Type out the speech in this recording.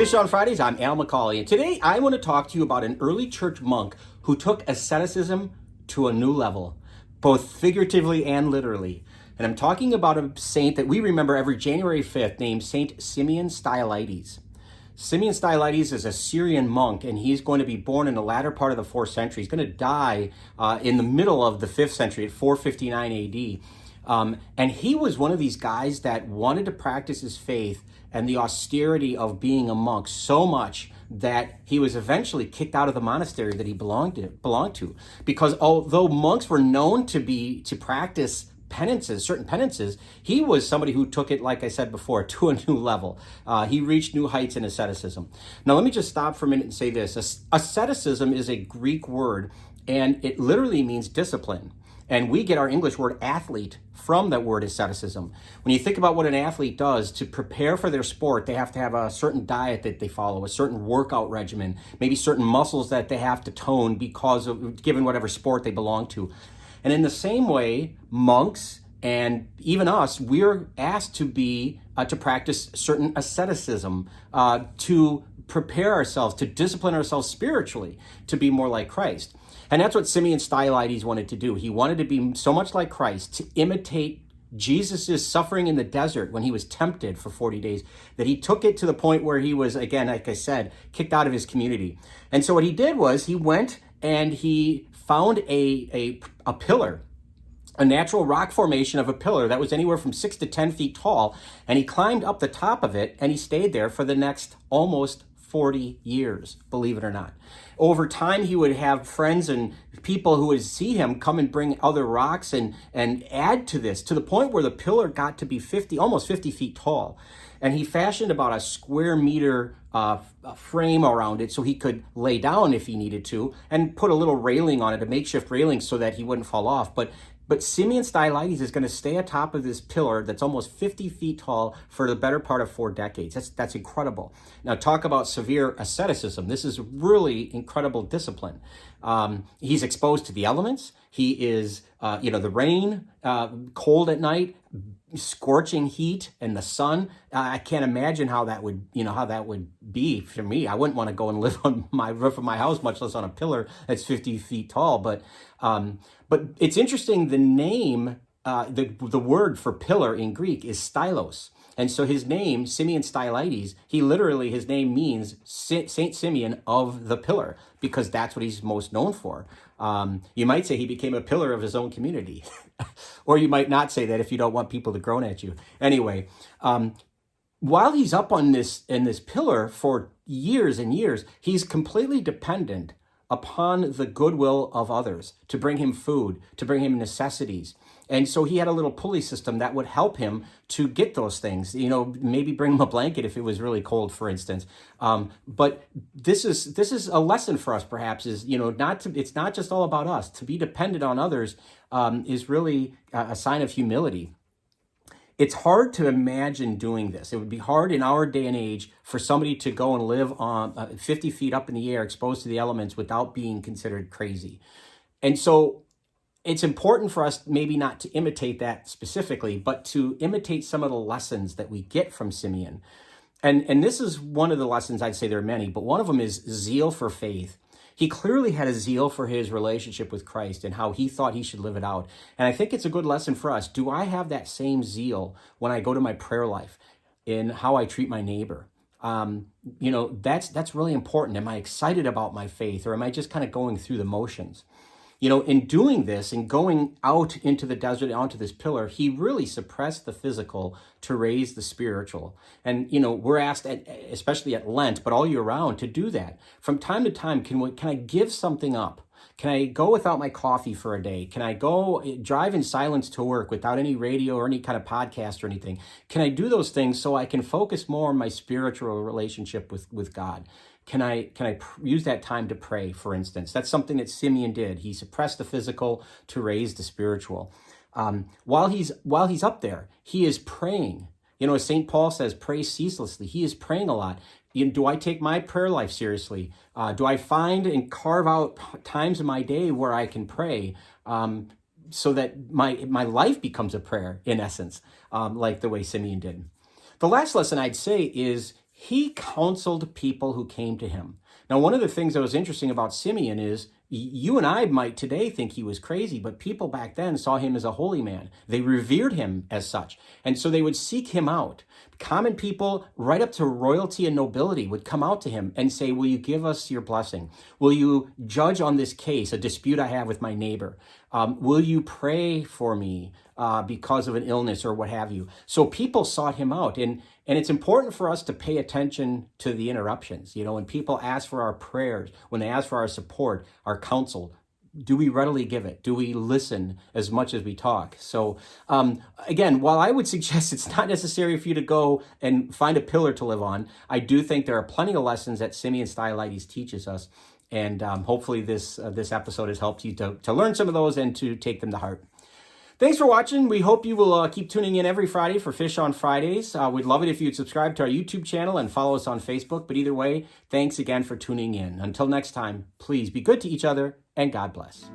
Fish on Fridays, I'm Al McCauley, and today I want to talk to you about an early church monk who took asceticism to a new level, both figuratively and literally. And I'm talking about a saint that we remember every January 5th named Saint Simeon Stylites. Simeon Stylites is a Syrian monk, and he's going to be born in the latter part of the 4th century. He's going to die in the middle of the 5th century at 459 AD. And he was one of these guys that wanted to practice his faith and the austerity of being a monk so much that he was eventually kicked out of the monastery that he belonged to. Because although monks were known to practice penances, certain penances, he was somebody who took it, like I said before, to a new level. He reached new heights in asceticism. Now, let me just stop for a minute and say this. Asceticism is a Greek word, and it literally means discipline. And we get our English word athlete from that word asceticism. When you think about what an athlete does to prepare for their sport, they have to have a certain diet that they follow, a certain workout regimen, maybe certain muscles that they have to tone because of given whatever sport they belong to. And in the same way, monks and even us, we're asked to practice certain asceticism, to prepare ourselves, to discipline ourselves spiritually, to be more like Christ. And that's what Simeon Stylites wanted to do. He wanted to be so much like Christ, to imitate Jesus' suffering in the desert when he was tempted for 40 days, that he took it to the point where he was, again, like I said, kicked out of his community. And so what he did was he went and he found a pillar, a natural rock formation of a pillar that was anywhere from 6 to 10 feet tall. And he climbed up the top of it and he stayed there for the next almost 40 years, believe it or not. Over time, he would have friends and people who would see him come and bring other rocks and add to this, to the point where the pillar got to be almost 50 feet tall. And he fashioned about a square meter frame around it so he could lay down if he needed to, and put a little railing on it, a makeshift railing, so that he wouldn't fall off. But Simeon Stylites is going to stay atop of this pillar that's almost 50 feet tall for the better part of 4 decades. That's incredible. Now, talk about severe asceticism. This is really incredible discipline. He's exposed to the elements. He is, the rain, cold at night, scorching heat, and the sun. I can't imagine how that would be for me. I wouldn't want to go and live on my roof of my house, much less on a pillar that's 50 feet tall. But it's interesting. The name, the word for pillar in Greek is stylos. And so his name, Simeon Stylites, his name means Saint Simeon of the pillar, because that's what he's most known for. You might say he became a pillar of his own community. Or you might not say that if you don't want people to groan at you. Anyway, while he's up in this pillar for years and years, he's completely dependent upon the goodwill of others to bring him food, to bring him necessities. And so he had a little pulley system that would help him to get those things, maybe bring him a blanket if it was really cold, for instance. But this is a lesson for us, perhaps, it's not just all about us. To be dependent on others is really a sign of humility. It's hard to imagine doing this. It would be hard in our day and age for somebody to go and live on 50 feet up in the air, exposed to the elements, without being considered crazy. And so it's important for us maybe not to imitate that specifically, but to imitate some of the lessons that we get from Simeon. And this is one of the lessons. I'd say there are many, but one of them is zeal for faith. He clearly had a zeal for his relationship with Christ and how he thought he should live it out. And I think it's a good lesson for us. Do I have that same zeal when I go to my prayer life, in how I treat my neighbor? That's really important. Am I excited about my faith, or am I just kind of going through the motions? In doing this and going out into the desert, onto this pillar, he really suppressed the physical to raise the spiritual. And, we're asked, especially at Lent, but all year round, to do that. From time to time, can I give something up? Can I go without my coffee for a day? Can I go drive in silence to work without any radio or any kind of podcast or anything? Can I do those things so I can focus more on my spiritual relationship with God? Can I use that time to pray, for instance? That's something that Simeon did. He suppressed the physical to raise the spiritual. While he's up there, he is praying. As St. Paul says, pray ceaselessly. He is praying a lot. Do I take my prayer life seriously? Do I find and carve out times in my day where I can pray, so that my life becomes a prayer, in essence, like the way Simeon did? The last lesson I'd say is he counseled people who came to him. Now, one of the things that was interesting about Simeon is you and I might today think he was crazy, but people back then saw him as a holy man. They revered him as such. And so they would seek him out. Common people, right up to royalty and nobility, would come out to him and say, will you give us your blessing? Will you judge on this case, a dispute I have with my neighbor? Will you pray for me because of an illness or what have you? So people sought him out. And it's important for us to pay attention to the interruptions. You know, when people ask for our prayers, when they ask for our support, our counsel, do we readily give it? Do we listen as much as we talk? So again, while I would suggest it's not necessary for you to go and find a pillar to live on, I do think there are plenty of lessons that Simeon Stylites teaches us. And hopefully this episode has helped you to learn some of those and to take them to heart. Thanks for watching. We hope you will keep tuning in every Friday for Fish on Fridays. We'd love it if you'd subscribe to our YouTube channel and follow us on Facebook. But either way, thanks again for tuning in. Until next time, please be good to each other and God bless.